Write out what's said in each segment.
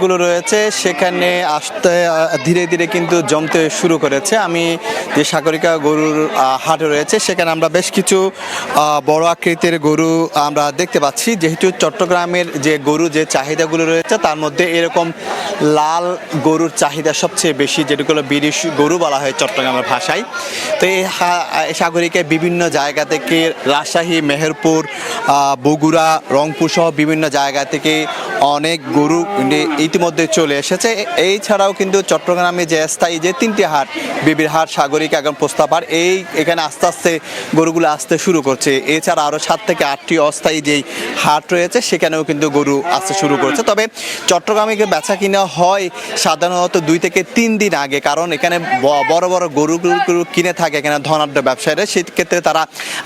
গুলো রয়েছে সেখানে আসতে ধীরে ধীরে কিন্তু জমতে শুরু করেছে। আমি যে সাগরিকা গরুর হাট রয়েছে সেখানে আমরা বেশ কিছু বড় আকৃতির গরু আমরা দেখতে পাচ্ছি। যেহেতু চট্টগ্রামের যে গরু যে চাহিদাগুলো রয়েছে তার মধ্যে এরকম লাল গরুর চাহিদা সবচেয়ে বেশি, যেগুলো বিদেশি গরু বলা হয় চট্টগ্রামের ভাষায়। তো এই সাগরিকায় বিভিন্ন জায়গা থেকে রাজশাহী, মেহেরপুর, বগুড়া, রংপুর সহ বিভিন্ন জায়গা থেকে অনেক গরু ইতিমধ্যে চলে এসেছে। এই ছাড়াও কিন্তু চট্টগ্রামে যে স্থায়ী যে তিনটি হাট, বিবির হাট, সাগরিকা এবং প্রস্তাবহাট, এখানে আস্তে আস্তে গরুগুলো আসতে শুরু করছে। এছাড়া আরও 7 থেকে 8টি অস্থায়ী যেই হাট রয়েছে সেখানেও কিন্তু গরু আসতে শুরু করছে। তবে চট্টগ্রামে বেচা কিনা হয় সাধারণত 2 থেকে 3 দিন আগে, কারণ এখানে বড় বড় গরুগুলো কিনে থাকে এখানে ধনাঢ্য ব্যবসায়ীরা। সেক্ষেত্রে তারা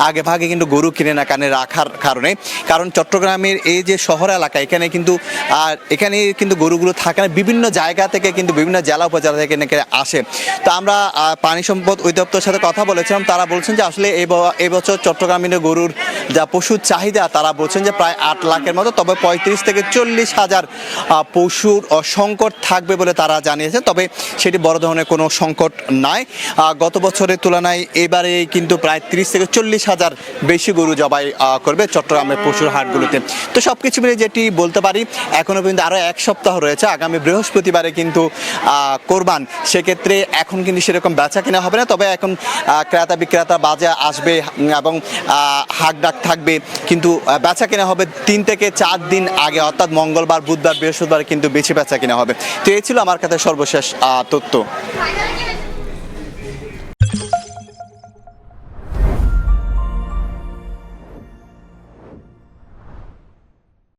আগে ভাগে কিন্তু গরু কিনে না কানে রাখার কারণে, কারণ চট্টগ্রামের এই যে শহর এলাকা এখানে কিন্তু গরুগুলো থাকে না, বিভিন্ন জায়গা থেকে কিন্তু বিভিন্ন জেলা উপজেলা থেকে আসে। তো আমরা পানি সম্পদ অধিদপ্তরের সাথে কথা বলেছিলাম, তারা বলছেন যে আসলে এবছর চট্টগ্রামের গরুর যা পশুর চাহিদা তারা বলছেন যে প্রায় 8 লাখের মতো, তবে 35 থেকে 40 হাজার পশুর সংকট থাকবে বলে তারা জানিয়েছেন। তবে সেটি বড় ধরনের কোনো সংকট নাই। গত বছরের তুলনায় এবারে কিন্তু প্রায় 30 থেকে 40 হাজার বেশি গরু জবাই করবে চট্টগ্রামের পশুর হাটগুলোতে। তো সবকিছু মিলে যেটি বলতে পারি এখনো পর্যন্ত আরও 1 সপ্তাহ রয়েছে, আগামী বৃহস্পতিবারে কিন্তু কোরবান। সেক্ষেত্রে এখন কিন্তু সেরকম বেচা কিনা হবে না, তবে এখন ক্রেতা বিক্রেতা বাজে আসবে এবং হাক ডাক থাকবে, কিন্তু বেচা কিনা হবে 3 থেকে 4 দিন আগে, অর্থাৎ মঙ্গলবার, বুধবার, বৃহস্পতিবার কিন্তু বেশি বেচা কিনা হবে। তো এই ছিল আমার কাছে সর্বশেষ তথ্য।